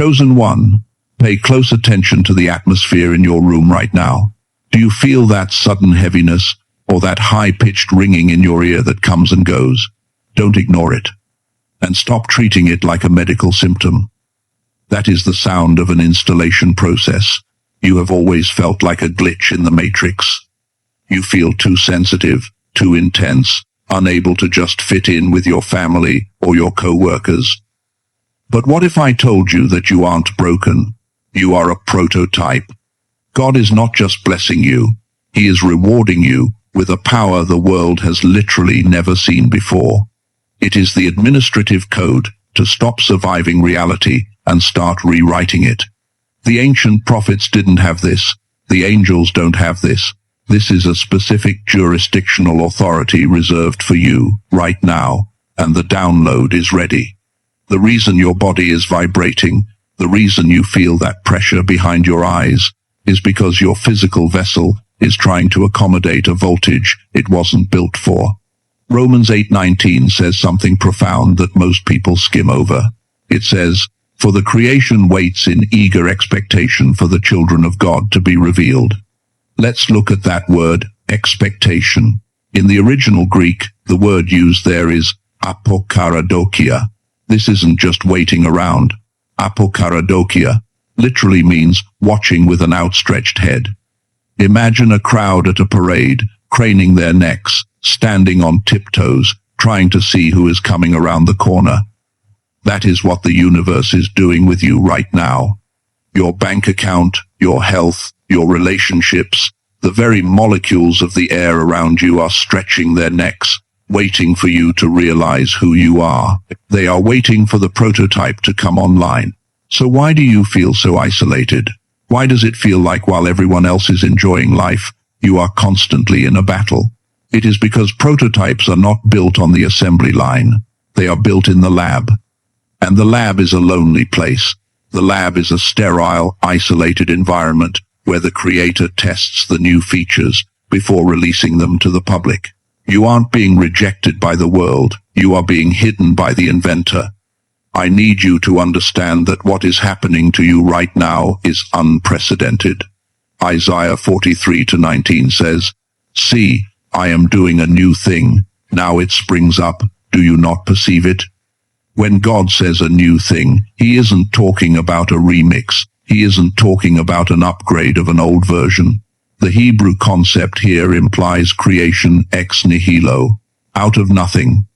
Chosen one, pay close attention to the atmosphere in your room right now. Do you feel that sudden heaviness or that high-pitched ringing in your ear that comes and goes? Don't ignore it. And stop treating it like a medical symptom. That is the sound of an installation process. You have always felt like a glitch in the matrix. You feel too sensitive, too intense, unable to just fit in with your family or your co-workers. But what if I told you that you aren't broken? You are a prototype. God is not just blessing you, He is rewarding you with a power the world has literally never seen before. It is the administrative code to stop surviving reality and start rewriting it. The ancient prophets didn't have this. The angels don't have this. This is a specific jurisdictional authority reserved for you right now, and the download is ready. The reason your body is vibrating, the reason you feel that pressure behind your eyes, is because your physical vessel is trying to accommodate a voltage it wasn't built for. Romans 8:19 says something profound that most people skim over. It says, "For the creation waits in eager expectation for the children of God to be revealed." Let's look at that word, expectation. In the original Greek, the word used there is apokaradokia. This isn't just waiting around. Apokaradokia literally means watching with an outstretched head. Imagine a crowd at a parade, craning their necks, standing on tiptoes, trying to see who is coming around the corner. That is what the universe is doing with you right now. Your bank account, your health, your relationships, the very molecules of the air around you are stretching their necks, waiting for you to realize who you are. They are waiting for the prototype to come online. So why do you feel so isolated? Why does it feel like while everyone else is enjoying life, you are constantly in a battle? It is because prototypes are not built on the assembly line. They are built in the lab. And the lab is a lonely place. The lab is a sterile, isolated environment where the creator tests the new features before releasing them to the public. You aren't being rejected by the world. You are being hidden by the inventor. I need you to understand that what is happening to you right now is unprecedented. Isaiah 43:19 says, "See, I am doing a new thing. Now it springs up. Do you not perceive it?" When God says a new thing, He isn't talking about a remix. He isn't talking about an upgrade of an old version. The Hebrew concept here implies creation ex nihilo, out of nothing.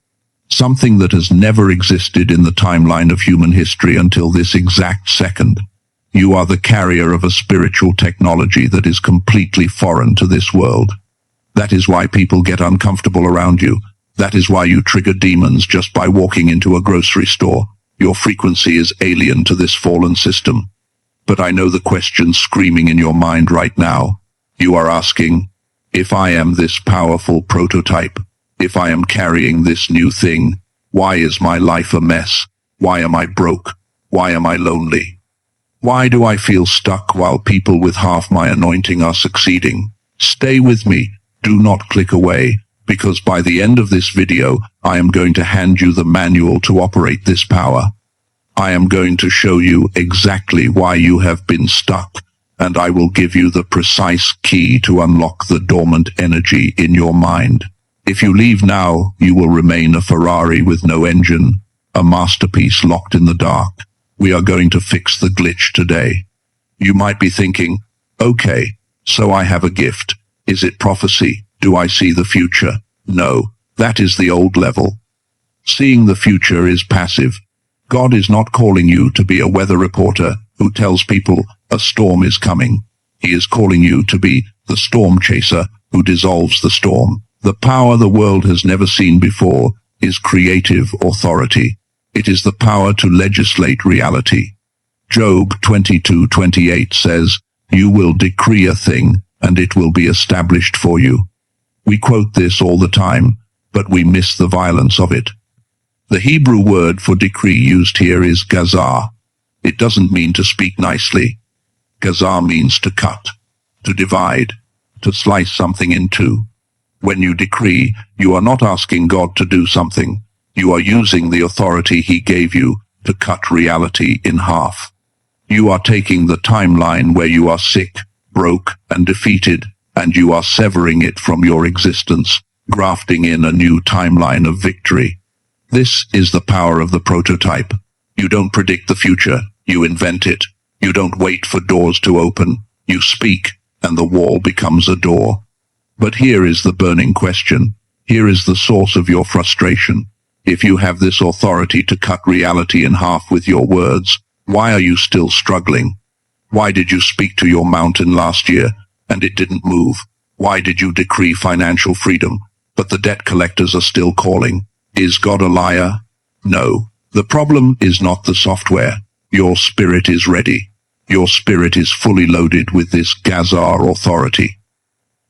Something that has never existed in the timeline of human history until this exact second. You are the carrier of a spiritual technology that is completely foreign to this world. That is why people get uncomfortable around you. That is why you trigger demons just by walking into a grocery store. Your frequency is alien to this fallen system. But I know the question screaming in your mind right now. You are asking, if I am this powerful prototype, if I am carrying this new thing, why is my life a mess? Why am I broke? Why am I lonely? Why do I feel stuck while people with half my anointing are succeeding? Stay with me. Do not click away, because by the end of this video, I am going to hand you the manual to operate this power. I am going to show you exactly why you have been stuck, and I will give you the precise key to unlock the dormant energy in your mind. If you leave now, you will remain a Ferrari with no engine, a masterpiece locked in the dark. We are going to fix the glitch today. You might be thinking, okay, so I have a gift. Is it prophecy? Do I see the future? No, that is the old level. Seeing the future is passive. God is not calling you to be a weather reporter who tells people a storm is coming. He is calling you to be the storm chaser who dissolves the storm. The power the world has never seen before is creative authority. It is the power to legislate reality. Job 22:28 says, "You will decree a thing, and it will be established for you." We quote this all the time, but we miss the violence of it. The Hebrew word for decree used here is gazar. It doesn't mean to speak nicely. Gazar means to cut, to divide, to slice something in two. When you decree, you are not asking God to do something. You are using the authority He gave you to cut reality in half. You are taking the timeline where you are sick, broke, and defeated, and you are severing it from your existence, grafting in a new timeline of victory. This is the power of the prototype. You don't predict the future, you invent it. You don't wait for doors to open, you speak, and the wall becomes a door. But here is the burning question. Here is the source of your frustration. If you have this authority to cut reality in half with your words, why are you still struggling? Why did you speak to your mountain last year, and it didn't move? Why did you decree financial freedom, but the debt collectors are still calling? Is God a liar? No. The problem is not the software. Your spirit is ready. Your spirit is fully loaded with this Gazar authority.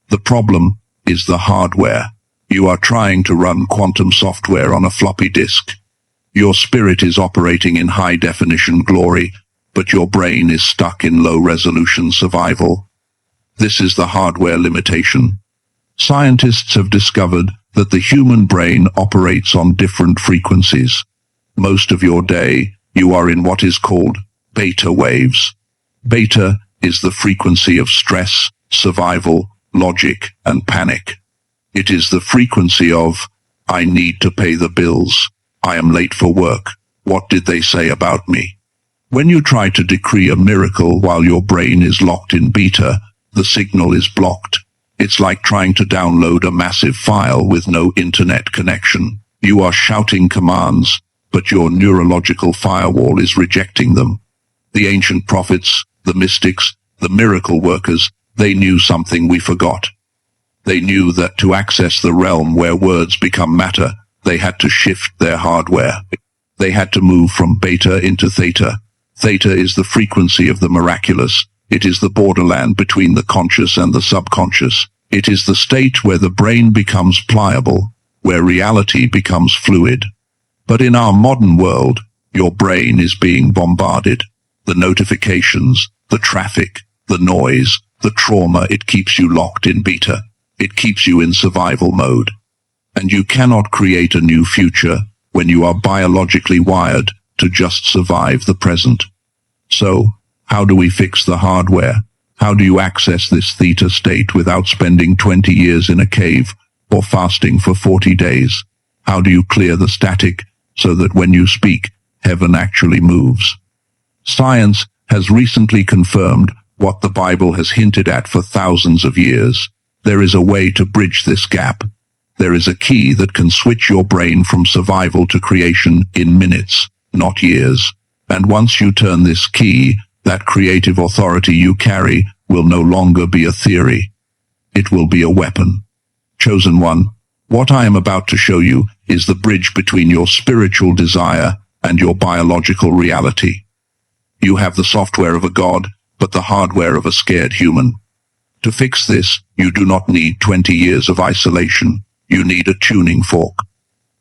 The problem is the hardware. You are trying to run quantum software on a floppy disk. Your spirit is operating in high-definition glory, but your brain is stuck in low-resolution survival. This is the hardware limitation. Scientists have discovered that the human brain operates on different frequencies. Most of your day, you are in what is called beta waves. Beta is the frequency of stress, survival, logic, and panic. It is the frequency of, I need to pay the bills. I am late for work. What did they say about me? When you try to decree a miracle while your brain is locked in beta, the signal is blocked. It's like trying to download a massive file with no internet connection. You are shouting commands, but your neurological firewall is rejecting them. The ancient prophets, the mystics, the miracle workers, they knew something we forgot. They knew that to access the realm where words become matter, they had to shift their hardware. They had to move from beta into theta. Theta is the frequency of the miraculous. It is the borderland between the conscious and the subconscious. It is the state where the brain becomes pliable, where reality becomes fluid. But in our modern world, your brain is being bombarded. The notifications, the traffic, the noise, the trauma, it keeps you locked in beta. It keeps you in survival mode. And you cannot create a new future when you are biologically wired to just survive the present. So, how do we fix the hardware? How do you access this theta state without spending 20 years in a cave or fasting for 40 days? How do you clear the static so that when you speak, heaven actually moves? Science has recently confirmed what the Bible has hinted at for thousands of years. There is a way to bridge this gap. There is a key that can switch your brain from survival to creation in minutes, not years. And once you turn this key, that creative authority you carry will no longer be a theory. It will be a weapon. Chosen one, what I am about to show you is the bridge between your spiritual desire and your biological reality. You have the software of a god, but the hardware of a scared human. To fix this, you do not need 20 years of isolation. You need a tuning fork.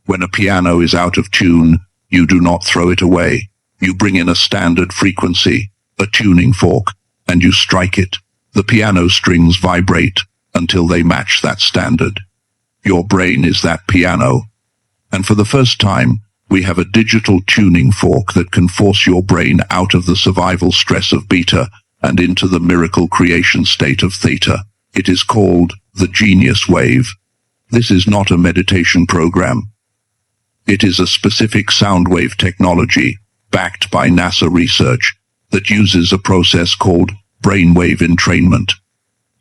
When a piano is out of tune, you do not throw it away. You bring in a standard frequency, a tuning fork, and you strike it. The piano strings vibrate until they match that standard. Your brain is that piano. And for the first time, we have a digital tuning fork that can force your brain out of the survival stress of beta and into the miracle creation state of theta. It is called the genius wave. This is not a meditation program. It is a specific sound wave technology, backed by NASA research, that uses a process called brainwave entrainment.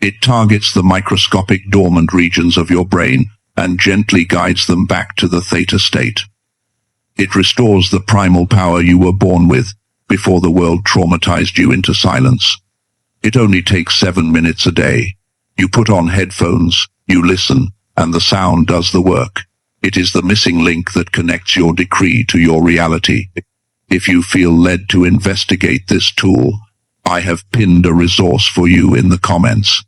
It targets the microscopic dormant regions of your brain and gently guides them back to the theta state. It restores the primal power you were born with before the world traumatized you into silence. It only takes 7 minutes a day. You put on headphones, you listen, and the sound does the work. It is the missing link that connects your decree to your reality. If you feel led to investigate this tool, I have pinned a resource for you in the comments.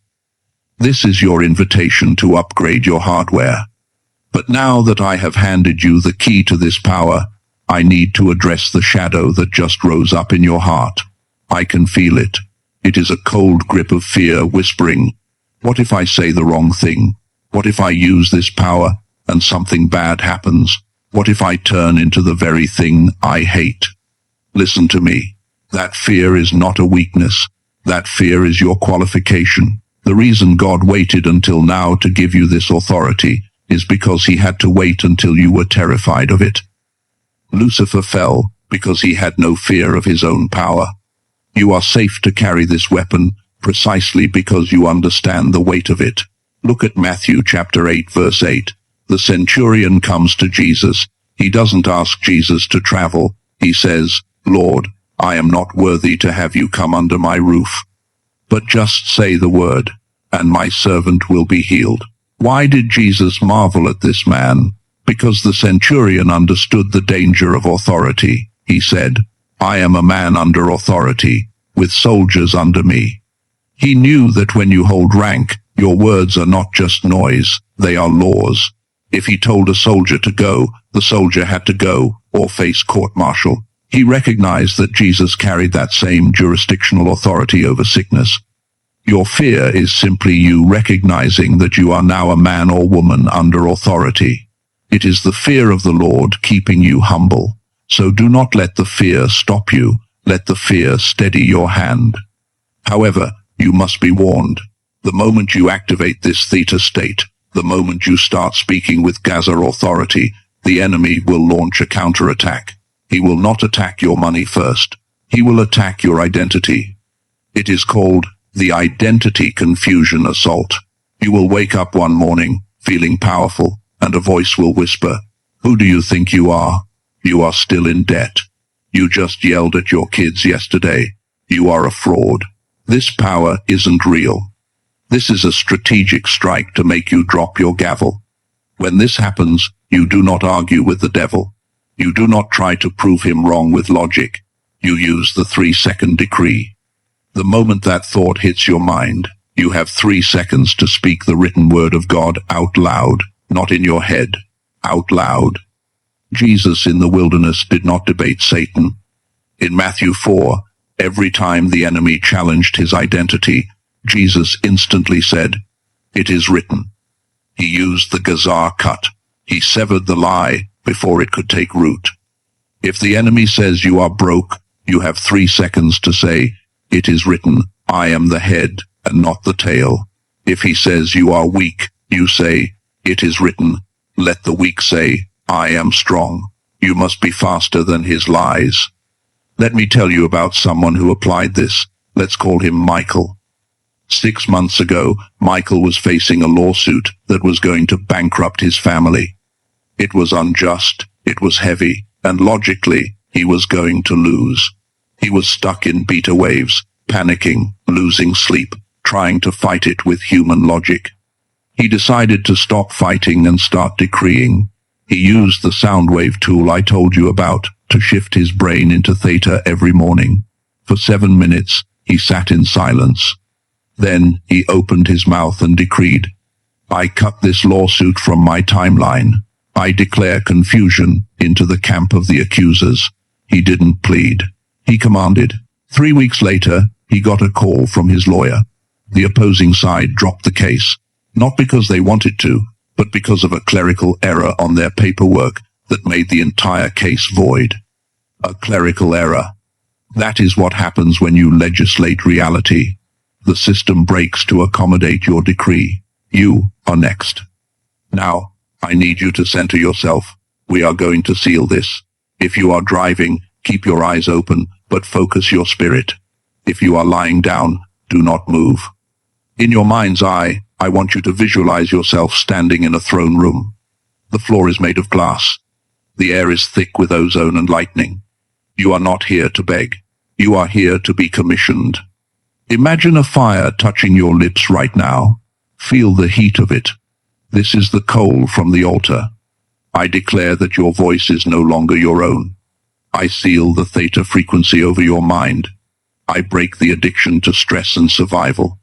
This is your invitation to upgrade your hardware. But now that I have handed you the key to this power, I need to address the shadow that just rose up in your heart. I can feel it. It is a cold grip of fear whispering, what if I say the wrong thing? What if I use this power and something bad happens? What if I turn into the very thing I hate? Listen to me. That fear is not a weakness. That fear is your qualification. The reason God waited until now to give you this authority is because he had to wait until you were terrified of it. Lucifer fell because he had no fear of his own power. You are safe to carry this weapon precisely because you understand the weight of it. Look at Matthew chapter 8 verse 8. The centurion comes to Jesus. He doesn't ask Jesus to travel. He says, "Lord, I am not worthy to have you come under my roof. But just say the word, and my servant will be healed." Why did Jesus marvel at this man? Because the centurion understood the danger of authority. He said, "I am a man under authority, with soldiers under me." He knew that when you hold rank, your words are not just noise, they are laws. If he told a soldier to go, the soldier had to go, or face court-martial. He recognized that Jesus carried that same jurisdictional authority over sickness. Your fear is simply you recognizing that you are now a man or woman under authority. It is the fear of the Lord keeping you humble. So do not let the fear stop you. Let the fear steady your hand. However, you must be warned. The moment you activate this theta state, the moment you start speaking with Gaza authority, the enemy will launch a counterattack. He will not attack your money first. He will attack your identity. It is called the identity confusion assault. You will wake up one morning, feeling powerful, and a voice will whisper, "Who do you think you are? You are still in debt. You just yelled at your kids yesterday. You are a fraud." This power isn't real. This is a strategic strike to make you drop your gavel. When this happens, you do not argue with the devil. You do not try to prove him wrong with logic. You use the 3-second decree. The moment that thought hits your mind, you have 3 seconds to speak the written word of God out loud, not in your head, out loud. Jesus in the wilderness did not debate Satan. In Matthew 4, every time the enemy challenged his identity, Jesus instantly said, "It is written." He used the Gazar cut. He severed the lie before it could take root. If the enemy says you are broke, you have 3 seconds to say, "It is written, I am the head and not the tail." If he says you are weak, you say, "It is written, let the weak say, I am strong." You must be faster than his lies. Let me tell you about someone who applied this. Let's call him Michael. 6 months ago, Michael was facing a lawsuit that was going to bankrupt his family. It was unjust, it was heavy, and logically, he was going to lose. He was stuck in beta waves, panicking, losing sleep, trying to fight it with human logic. He decided to stop fighting and start decreeing. He used the sound wave tool I told you about to shift his brain into theta every morning. For 7 minutes, he sat in silence. Then he opened his mouth and decreed, "I cut this lawsuit from my timeline. I declare confusion into the camp of the accusers." He didn't plead. He commanded. 3 weeks later, he got a call from his lawyer. The opposing side dropped the case, not because they wanted to, but because of a clerical error on their paperwork that made the entire case void. A clerical error. That is what happens when you legislate reality. The system breaks to accommodate your decree. You are next. Now, I need you to center yourself. We are going to seal this. If you are driving, keep your eyes open, but focus your spirit. If you are lying down, do not move. In your mind's eye, I want you to visualize yourself standing in a throne room. The floor is made of glass. The air is thick with ozone and lightning. You are not here to beg. You are here to be commissioned. Imagine a fire touching your lips right now. Feel the heat of it. This is the coal from the altar. I declare that your voice is no longer your own. I seal the theta frequency over your mind. I break the addiction to stress and survival.